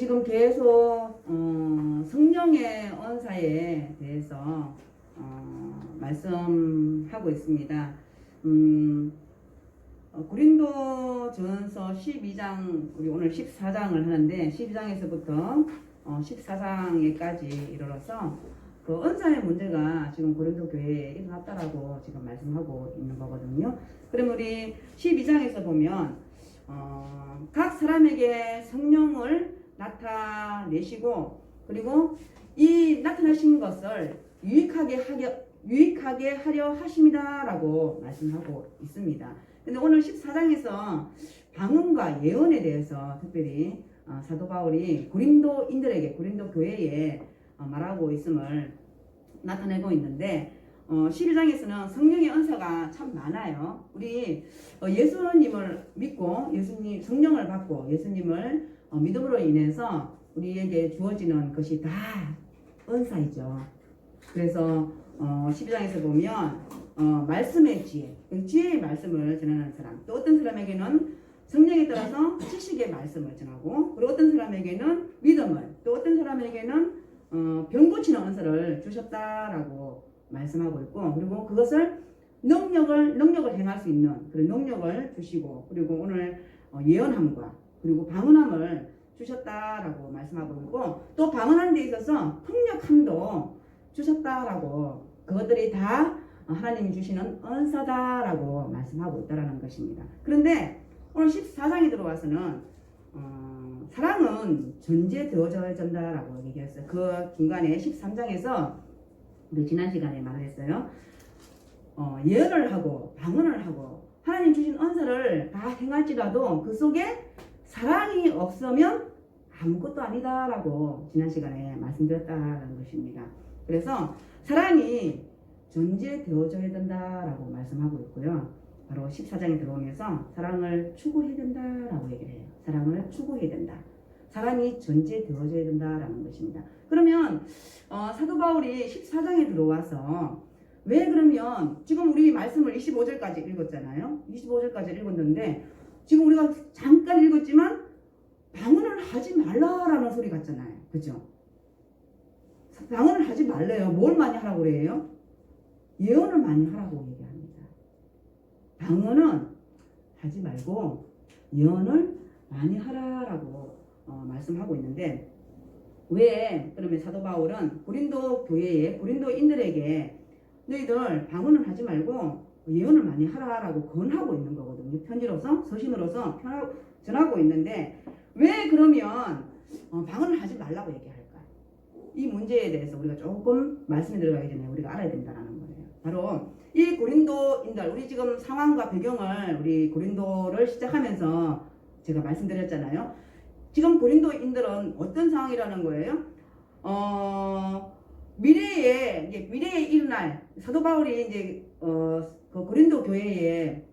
지금 계속 성령의 언사에 대해서 말씀하고 있습니다. 고린도전서 12장, 우리 오늘 14장을 하는데 12장에서부터 14장에까지 이르러서 그 언사의 문제가 지금 고린도 교회에 일어났다라고 지금 말씀하고 있는 거거든요. 그럼 우리 12장에서 보면 각 사람에게 성령을 나타내시고, 그리고 이 나타내신 것을 유익하게 하려 하심이다라고 말씀하고 있습니다. 근데 오늘 14장에서 방언과 예언에 대해서 특별히 사도 바울이 고린도인들에게, 고린도 교회에 말하고 있음을 나타내고 있는데, 12장에서는 성령의 은사가 참 많아요. 우리 예수님을 믿고 예수님 성령을 받고 예수님을 믿음으로 인해서 우리에게 주어지는 것이 다 은사이죠. 그래서 12장에서 보면 말씀의 지혜, 지혜의 말씀을 전하는 사람, 또 어떤 사람에게는 성령에 따라서 지식의 말씀을 전하고, 그리고 어떤 사람에게는 믿음을, 또 어떤 사람에게는 병 고치는 은사를 주셨다라고 말씀하고 있고, 그리고 그것을 능력을 행할 수 있는 그런 능력을 주시고, 그리고 오늘 예언함과 그리고 방언함을 주셨다라고 말씀하고 있고, 또 방언하는 데 있어서 통역함도 주셨다라고, 그것들이 다 하나님이 주시는 은사다라고 말씀하고 있다라는 것입니다. 그런데 오늘 14장에 들어와서는 사랑은 전제되어져야 된다라고 얘기했어요. 그 중간에 13장에서 우리 지난 시간에 말을 했어요. 예언을 하고 방언을 하고 하나님 주신 은사를 다 행할지라도 그 속에 사랑이 없으면 아무것도 아니다라고 지난 시간에 말씀드렸다는 것입니다. 그래서 사랑이 전제되어져야 된다라고 말씀하고 있고요. 바로 14장에 들어오면서 사랑을 추구해야 된다라고 얘기를 해요. 사랑을 추구해야 된다. 사랑이 전제되어져야 된다라는 것입니다. 그러면 사도 바울이 14장에 들어와서 왜 그러면 지금 우리 말씀을 25절까지 읽었잖아요. 25절까지 읽었는데 지금 우리가 잠깐 읽었지만 방언을 하지 말라라는 소리 같잖아요. 그죠? 방언을 하지 말래요. 뭘 많이 하라고 그래요? 예언을 많이 하라고 얘기합니다. 방언은 하지 말고 예언을 많이 하라라고 말씀하고 있는데, 왜 그러면 사도 바울은 고린도 교회에, 고린도인들에게 너희들 방언을 하지 말고 예언을 많이 하라라고 권하고 있는 거거든요. 편지로서, 서신으로서 전하고 있는데, 왜 그러면 방언을 하지 말라고 얘기할까? 이 문제에 대해서 우리가 조금 말씀에 들어가기 전에 우리가 알아야 된다는 거예요. 바로 이 고린도인들, 우리 지금 상황과 배경을, 우리 고린도를 시작하면서 제가 말씀드렸잖아요. 지금 고린도인들은 어떤 상황이라는 거예요? 미래에 일어날, 사도 바울이 이제 그 고린도 교회에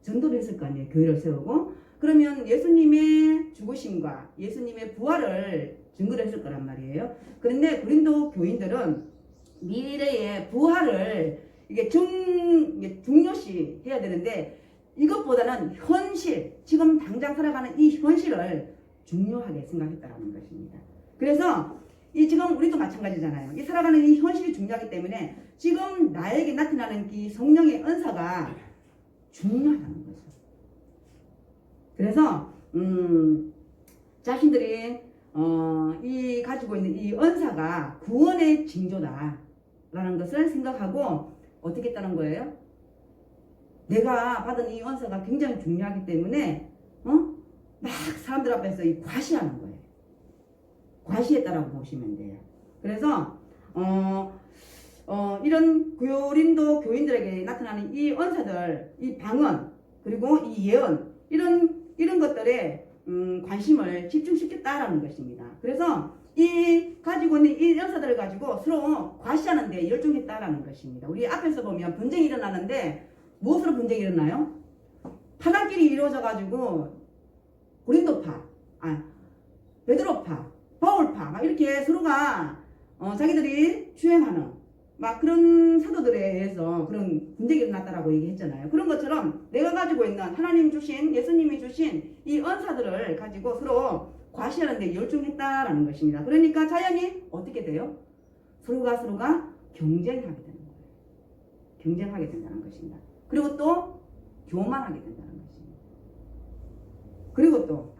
전도를 했을 거 아니에요. 교회를 세우고, 그러면 예수님의 죽으심과 예수님의 부활을 증거를 했을 거란 말이에요. 그런데 고린도 교인들은 미래의 부활을 이게 중요시 해야 되는데, 이것보다는 현실, 지금 당장 살아가는 이 현실을 중요하게 생각했다는 것입니다. 그래서 지금 우리도 마찬가지잖아요. 이 살아가는 이 현실이 중요하기 때문에 지금 나에게 나타나는 이 성령의 은사가 중요하다는 거죠. 그래서 자신들이 이 가지고 있는 이 은사가 구원의 징조다라는 것을 생각하고 어떻게 했다는 거예요? 내가 받은 이 은사가 굉장히 중요하기 때문에 막 사람들 앞에서 과시하는 거예요. 과시했다라고 보시면 돼요. 그래서 이런 고린도 교인들에게 나타나는 이 은사들, 이 방언, 그리고 이 예언, 이런 것들에 관심을 집중시켰다라는 것입니다. 그래서 가지고 있는 이 은사들을 가지고 서로 과시하는 데 열중했다라는 것입니다. 우리 앞에서 보면 분쟁이 일어나는데 무엇으로 분쟁이 일어나요? 파단끼리 이루어져 가지고 고린도파, 베드로파, 바울파, 막 이렇게 서로가 자기들이 주행하는 막 그런 사도들에 의해서 그런 분쟁이 일어났다라고 얘기했잖아요. 그런 것처럼 내가 가지고 있는 하나님 주신, 예수님이 주신 이 은사들을 가지고 서로 과시하는 데 열중했다라는 것입니다. 그러니까 자연히 어떻게 돼요? 서로가 경쟁하게 되는 거예요. 경쟁하게 된다는 것입니다. 그리고 또 교만하게 된다는 것입니다. 그리고 또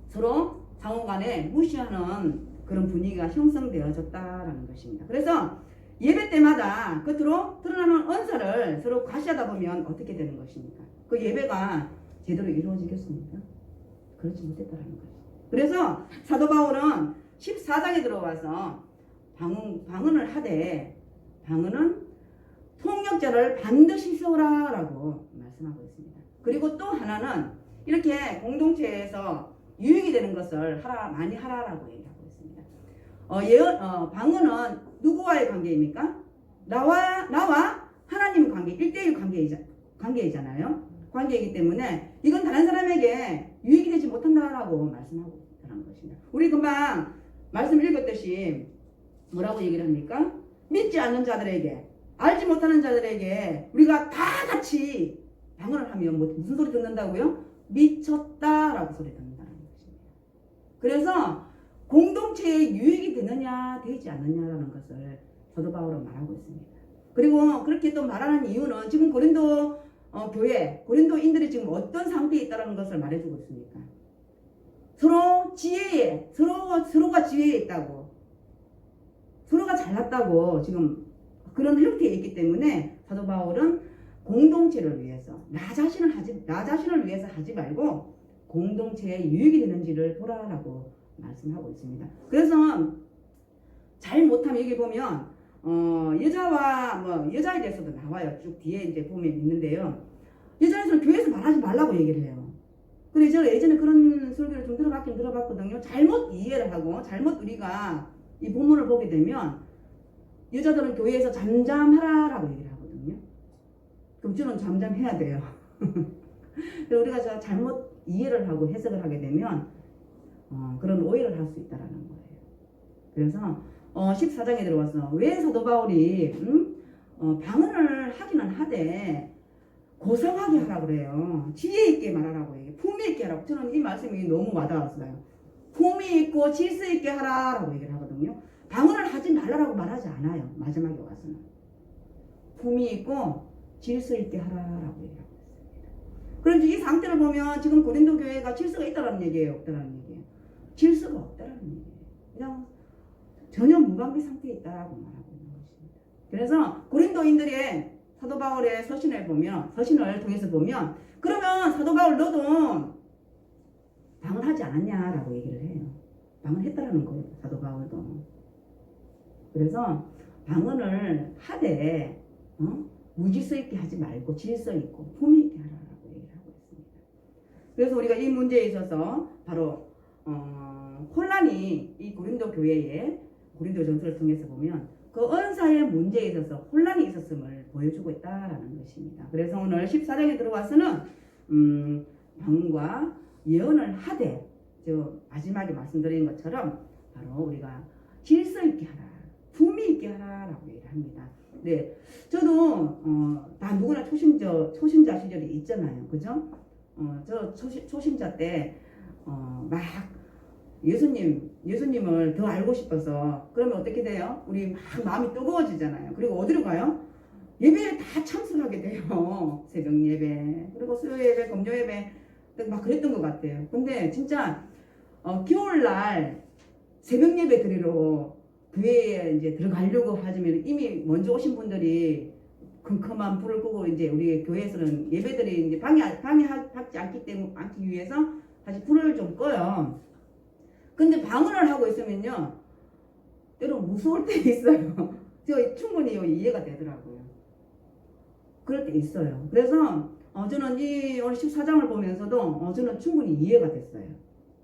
서로 상호간에 무시하는 그런 분위기가 형성되어졌다라는 것입니다. 그래서 예배 때마다 겉으로 드러나는 언사를 서로 과시하다 보면 어떻게 되는 것입니까? 그 예배가 제대로 이루어지겠습니까? 그렇지 못했다라는 거죠. 그래서 사도 바울은 14장에 들어와서 방언을 하되 방언은 통역자를 반드시 세우라라고 말씀하고 있습니다. 그리고 또 하나는 이렇게 공동체에서 유익이 되는 것을 많이 하라라고 얘기하고 있습니다. 방언은 누구와의 관계입니까? 나와 하나님의 관계, 1대1 관계이잖아요. 관계이기 때문에 이건 다른 사람에게 유익이 되지 못한다라고 말씀하고 있다는 것입니다. 우리 금방 말씀 읽었듯이 뭐라고 얘기를 합니까? 믿지 않는 자들에게, 알지 못하는 자들에게 우리가 다 같이 방언을 하면 무슨 소리 듣는다고요? 미쳤다라고 소리 듣는다는 것입니다. 그래서 공동체에 유익이 되느냐 되지 않느냐라는 것을 사도 바울은 말하고 있습니다. 그리고 그렇게 또 말하는 이유는 지금 고린도 교회, 고린도인들이 지금 어떤 상태에 있다는 것을 말해주고 있습니까? 서로 지혜에, 서로가 지혜에 있다고, 서로가 잘났다고 지금 그런 형태에 있기 때문에 사도 바울은 공동체를 위해서 나 자신을 위해서 하지 말고 공동체에 유익이 되는지를 보라라고 말씀하고 있습니다. 그래서 잘 못하면 여기 보면 여자에 대해서도 나와요. 쭉 뒤에 이제 보면 있는데요. 여자에서는 교회에서 말하지 말라고 얘기를 해요. 그래서 제가 예전에 그런 설교를 좀 들어봤거든요. 잘못 이해를 하고 잘못 우리가 이 본문을 보게 되면 여자들은 교회에서 잠잠하라라고 얘기를 하거든요. 그럼 저는 잠잠해야 돼요. 그래서 우리가 잘못 이해를 하고 해석을 하게 되면 그런 오해를 할 수 있다라는 거예요. 그래서 14장에 들어와서 왜 사도 바울이 방언을 하기는 하되 고상하게 하라고 그래요. 지혜 있게 말하라고 해요. 품위 있게 하라고. 저는 이 말씀이 너무 와닿았어요. 품위 있고 질서 있게 하라라고 얘기를 하거든요. 방언을 하지 말라라고 말하지 않아요. 마지막에 와서는 품위 있고 질서 있게 하라라고 얘기하고 있습니다. 그런데 이 상태를 보면 지금 고린도 교회가 질서가 있다라는 얘기예요, 없다라는 얘기예요? 질서가 없다라는 얘기예요. 그냥 전혀 무방비 상태에 있다라고 말하고 있는 것입니다. 그래서 고린도인들의 사도 바울의 서신을 통해서 보면 그러면 사도 바울 너도 방언하지 않았냐라고 얘기를 해요. 방언했다라는 거예요, 사도 바울도. 그래서 방언을 하되 무질서 있게 하지 말고 질서 있고 품위 있게 하라라고 얘기를 하고 있습니다. 그래서 우리가 이 문제에 있어서 바로 혼란이 이 고린도 교회의 고린도 전서를 통해서 보면 그 언사의 문제에 있어서 혼란이 있었음을 보여주고 있다라는 것입니다. 그래서 오늘 14장에 들어와서는 방언과 예언을 하되 마지막에 말씀드린 것처럼 바로 우리가 질서 있게 하라, 품위 있게 하라라고 얘기를 합니다. 네, 저도 다 누구나 초심자 시절이 있잖아요, 그죠? 저 초심자 때 막 예수님을 더 알고 싶어서 그러면 어떻게 돼요? 우리 막 마음이 뜨거워지잖아요. 그리고 어디로 가요? 예배에 다 참석하게 돼요. 새벽 예배, 그리고 수요 예배, 금요 예배 막 그랬던 것 같아요. 근데 진짜 겨울날 새벽 예배 드리러 교회에 이제 들어가려고 하시면 이미 먼저 오신 분들이 컴컴한 불을 끄고 이제 우리 교회에서는 예배들이 이제 방해하지 않기 위해서 다시 불을 좀 꺼요. 근데 방언을 하고 있으면요, 때로 무서울 때 있어요. 저 충분히 이해가 되더라고요. 그럴 때 있어요. 그래서 저는 이 오늘 14장을 보면서도 저는 충분히 이해가 됐어요.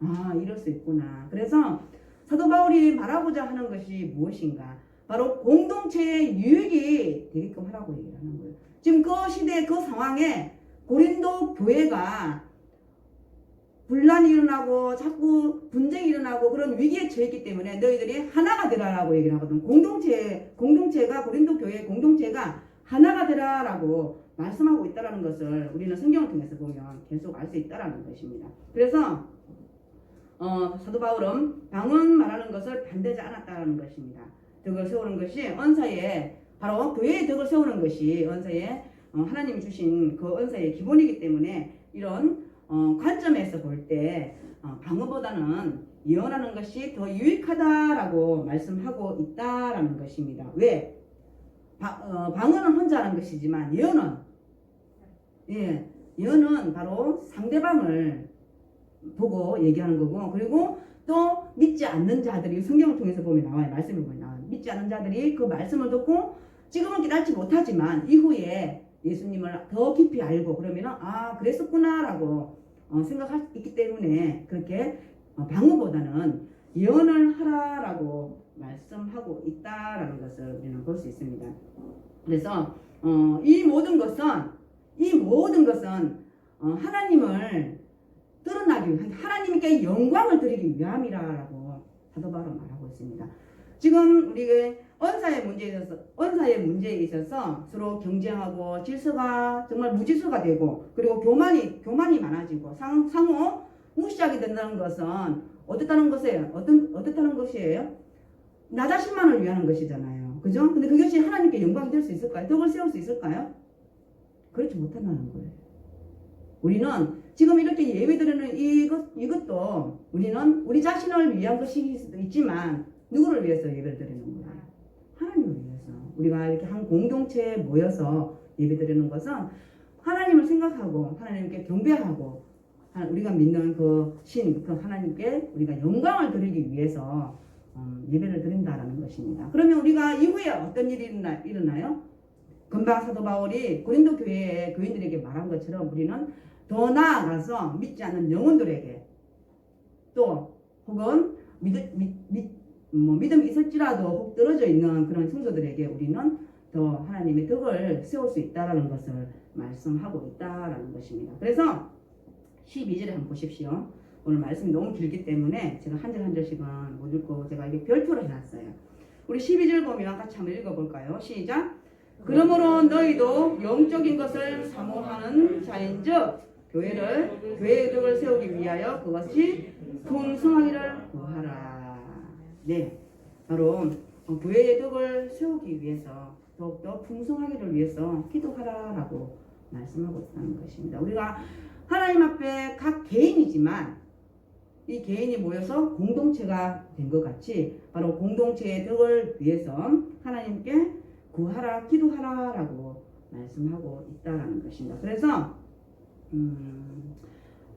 아, 이럴 수 있구나. 그래서 사도 바울이 말하고자 하는 것이 무엇인가? 바로 공동체의 유익이 되게끔 하라고 얘기를 하는 거예요. 지금 그 시대 그 상황에 고린도 교회가 분란이 일어나고 자꾸 분쟁이 일어나고 그런 위기에 처했기 때문에 너희들이 하나가 되라라고 얘기를 하거든. 공동체가 고린도 교회 공동체가 하나가 되라라고 말씀하고 있다라는 것을 우리는 성경을 통해서 보면 계속 알 수 있다라는 것입니다. 그래서 사도 바울은 방언 말하는 것을 반대하지 않았다는 것입니다. 덕을 세우는 것이 언사에 바로 교회의 덕을 세우는 것이 언사에 하나님이 주신 그 언사의 기본이기 때문에 이런 관점에서 볼 때 방언보다는 예언하는 것이 더 유익하다라고 말씀하고 있다라는 것입니다. 왜? 방언은 혼자 하는 것이지만 예언은 바로 상대방을 보고 얘기하는 거고, 그리고 또 믿지 않는 자들이 성경을 통해서 보면 나와요. 말씀을 보면 나와요. 믿지 않는 자들이 그 말씀을 듣고 지금은 깨닫지 못하지만 이후에 예수님을 더 깊이 알고 그러면은 그랬었구나라고 생각할 수 있기 때문에 그렇게 방언보다는 예언을 하라라고 말씀하고 있다라는 것을 우리는 볼 수 있습니다. 그래서 이 모든 것은 하나님을 드러나기 위해 하나님께 영광을 드리기 위함이라고 사도 바울은 말하고 있습니다. 지금 우리가 언사의 문제에 있어서 서로 경쟁하고 질서가 정말 무질서가 되고 그리고 교만이 많아지고 상호 무시하게 된다는 것은 어떻다는 것이에요? 나 자신만을 위하는 것이잖아요. 그죠? 근데 그것이 하나님께 영광이 될 수 있을까요? 덕을 세울 수 있을까요? 그렇지 못한다는 거예요. 우리는 지금 이렇게 예배드리는 이것도 우리는 우리 자신을 위한 것일 수도 있지만 누구를 위해서 예배를 드리는 거예요? 하나님을 위해서. 우리가 이렇게 한 공동체에 모여서 예배드리는 것은 하나님을 생각하고 하나님께 경배하고 우리가 믿는 그 하나님께 우리가 영광을 드리기 위해서 예배를 드린다라는 것입니다. 그러면 우리가 이후에 어떤 일이 일어나요? 금방 사도 바울이 고린도 교회의 교인들에게 말한 것처럼 우리는 더 나아가서 믿지 않는 영혼들에게 또 혹은 믿음이 있을지라도 혹 떨어져 있는 그런 성도들에게 우리는 더 하나님의 덕을 세울 수 있다는 것을 말씀하고 있다는 것입니다. 그래서 12절에 한번 보십시오. 오늘 말씀이 너무 길기 때문에 제가 한 절 한 절씩은 못 읽고 제가 이게 별표로 해놨어요. 우리 12절 보면 같이 한번 읽어볼까요? 시작! 그러므로 너희도 영적인 것을 사모하는 자인즉 교회의 덕을 세우기 위하여 그것이 풍성하기를 구하라. 네, 바로 교회의 덕을 세우기 위해서 더욱더 풍성하기를 위해서 기도하라라고 말씀하고 있다는 것입니다. 우리가 하나님 앞에 각 개인이지만 이 개인이 모여서 공동체가 된 것 같이 바로 공동체의 덕을 위해서 하나님께 구하라, 기도하라라고 말씀하고 있다라는 것입니다. 그래서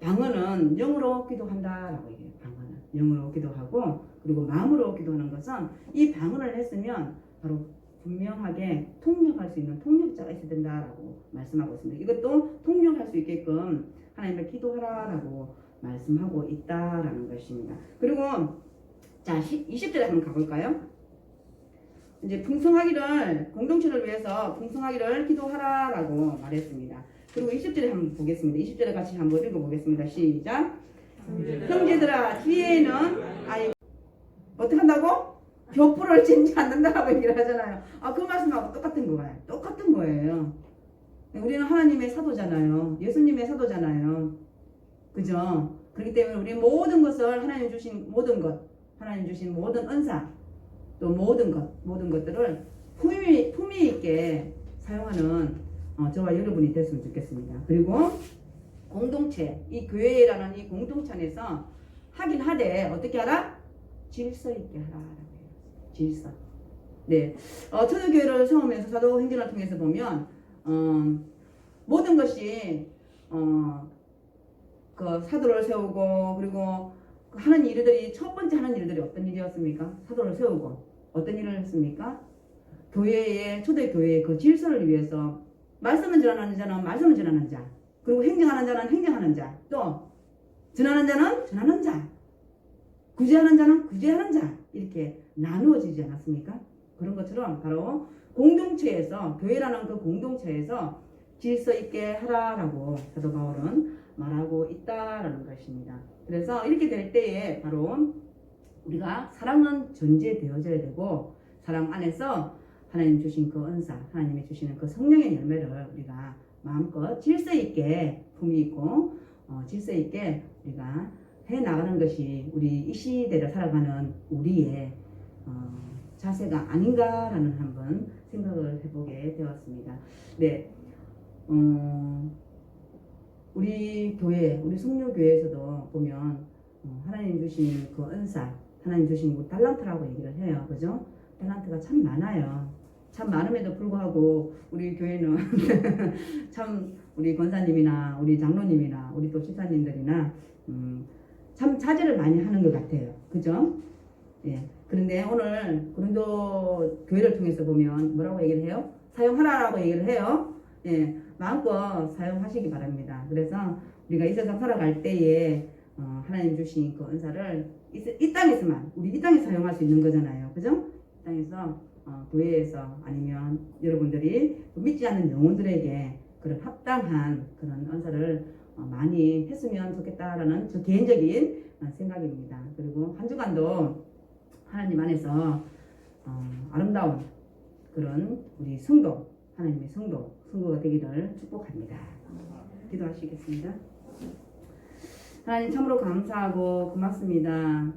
방언은 영으로 기도한다라고 얘기해요. 방언은 영으로 기도하고 그리고 마음으로 기도하는 것은 이 방언을 했으면 바로 분명하게 통역할 수 있는 통역자가 있어야 된다라고 말씀하고 있습니다. 이것도 통역할 수 있게끔 하나님을 기도하라라고 말씀하고 있다라는 것입니다. 그리고 자 20절에 한번 가볼까요? 이제 풍성하기를 공동체를 위해서 풍성하기를 기도하라라고 말했습니다. 그리고 20절에 한번 보겠습니다. 20절에 같이 한번 읽어보겠습니다. 시작! 형제들아 지혜는 어떻게 한다고? 교포를 짓지 않는다라고 얘기를 하잖아요. 그 말씀하고 똑같은 거예요. 우리는 하나님의 사도잖아요. 예수님의 사도잖아요. 그죠? 그렇기 때문에 우리 모든 것을 하나님 주신 모든 것, 하나님 주신 모든 은사, 또 모든 것들을 품위 있게 사용하는 저와 여러분이 됐으면 좋겠습니다. 그리고 공동체, 이 교회라는 이 공동체 안에서 하긴 하되 어떻게 하라? 질서 있게 하라. 질서. 네. 초대교회를 세우면서 사도행전을 통해서 보면 모든 것이 그 사도를 세우고 그리고 하는 일들이 첫 번째 하는 일들이 어떤 일이었습니까? 사도를 세우고 어떤 일을 했습니까? 초대교회의 그 질서를 위해서 말씀을 전하는 자는 말씀을 전하는 자, 그리고 행정하는 자는 행정하는 자, 또 전하는 자는 전하는 자, 구제하는 자는 구제하는 자, 이렇게 나누어지지 않았습니까? 그런 것처럼 바로 공동체에서, 교회라는 그 공동체에서 질서 있게 하라라고 사도 바울은 말하고 있다라는 것입니다. 그래서 이렇게 될 때에 바로 우리가 사랑은 전제되어져야 되고, 사랑 안에서 하나님 주신 그 은사, 하나님이 주시는 그 성령의 열매를 우리가 마음껏 질서 있게 품위 있고 질서 있게 우리가 해 나가는 것이 우리 이 시대를 살아가는 우리의 자세가 아닌가라는 한번 생각을 해보게 되었습니다. 네, 우리 교회, 우리 성령교회에서도 보면 하나님 주신 그 은사, 하나님 주신 그 달란트라고 얘기를 해요. 그죠? 달란트가 참 많아요. 참 많음에도 불구하고 우리 교회는 참 우리 권사님이나 우리 장로님이나 우리 또 집사님들이나 참 자제를 많이 하는 것 같아요. 그죠? 예. 그런데 오늘 고린도 교회를 통해서 보면 뭐라고 얘기를 해요? 사용하라라고 얘기를 해요. 예. 마음껏 사용하시기 바랍니다. 그래서 우리가 이 세상 살아갈 때에 하나님 주신 그 은사를 이 땅에서만, 우리 이 땅에 사용할 수 있는 거잖아요. 그죠? 이 땅에서 교회에서 아니면 여러분들이 믿지 않는 영혼들에게 그런 합당한 그런 은사를 많이 했으면 좋겠다라는 저 개인적인 생각입니다. 그리고 한 주간도 하나님 안에서 아름다운 그런 우리 성도, 하나님의 성도가 되기를 축복합니다. 기도하시겠습니다. 하나님 참으로 감사하고 고맙습니다.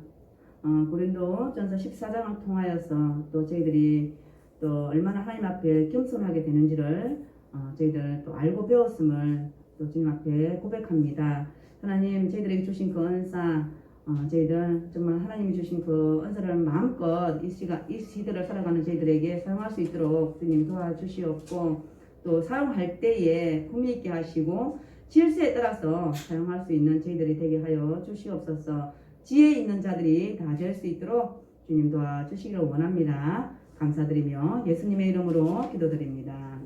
고린도 전서 14장을 통하여서 또 저희들이 또 얼마나 하나님 앞에 겸손하게 되는지를 저희들 또 알고 배웠음을 또 주님 앞에 고백합니다. 하나님 저희들에게 주신 그 은사, 저희들 정말 하나님이 주신 그 은사를 마음껏 이 시대를 살아가는 저희들에게 사용할 수 있도록 주님 도와주시옵고, 또 사용할 때에 품위 있게 하시고 질서에 따라서 사용할 수 있는 저희들이 되게 하여 주시옵소서. 지혜 있는 자들이 다 될 수 있도록 주님 도와주시기를 원합니다. 감사드리며 예수님의 이름으로 기도드립니다.